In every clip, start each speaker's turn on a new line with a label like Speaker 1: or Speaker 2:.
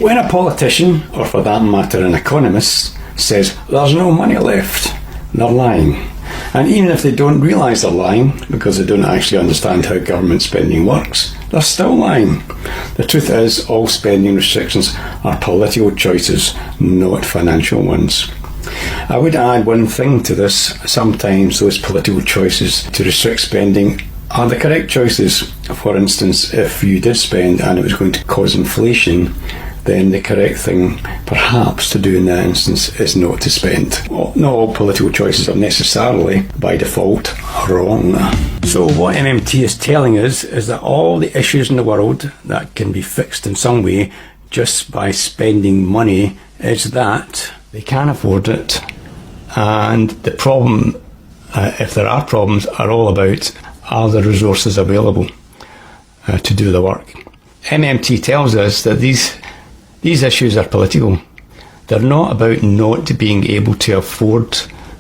Speaker 1: When a politician, or for that matter an economist, says there's no money left, they're lying. And even if they don't realise they're lying, because they don't actually understand how government spending works, they're still lying. The truth is, all spending restrictions are political choices, not financial ones. I would add one thing to this. Sometimes those political choices to restrict spending are the correct choices. For instance, if you did spend and it was going to cause inflation, then the correct thing perhaps to do in that instance is not to spend. Well, not all political choices are necessarily, by default, wrong. So what MMT is telling us is that all the issues in the world that can be fixed in some way just by spending money is that they can afford it, and the problem, if there are problems, are all about are the resources available to do the work. MMT tells us that these issues are political. They're not about not being able to afford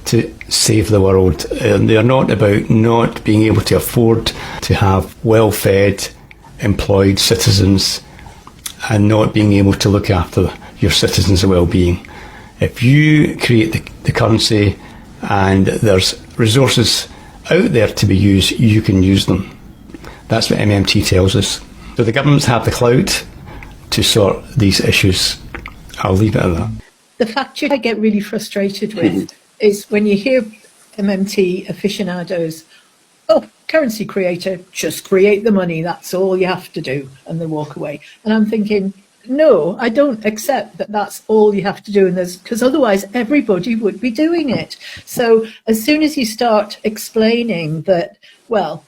Speaker 1: to save the world. They're not about not being able to afford to have well-fed, employed citizens and not being able to look after your citizens' well-being. If you create the currency and there's resources out there to be used, you can use them. That's what MMT tells us. So the governments have the clout to sort these issues. I'll leave it at that.
Speaker 2: The fact I get really frustrated with is when you hear MMT aficionados, oh, currency creator, just create the money, that's all you have to do, and they walk away. And I'm thinking, no, I don't accept that that's all you have to do, because otherwise everybody would be doing it. So as soon as you start explaining that, well,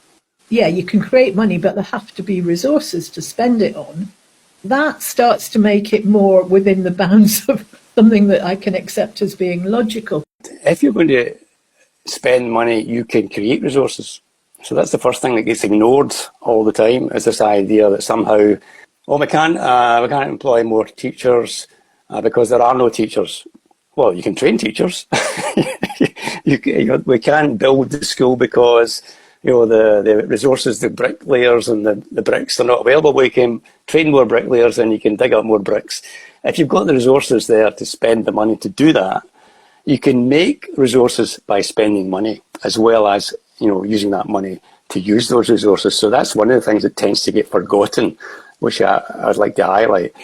Speaker 2: yeah, you can create money, but there have to be resources to spend it on, that starts to make it more within the bounds of something that I can accept as being logical.
Speaker 1: If you're going to spend money, you can create resources. So that's the first thing that gets ignored all the time, is this idea that somehow, oh, we can't employ more teachers because there are no teachers. Well, you can train teachers. We can't build the school because the resources, the bricklayers and the bricks are not available. We can train more bricklayers and you can dig up more bricks. If you've got the resources there to spend the money to do that, you can make resources by spending money, as well as using that money to use those resources. So that's one of the things that tends to get forgotten, which I'd like to highlight.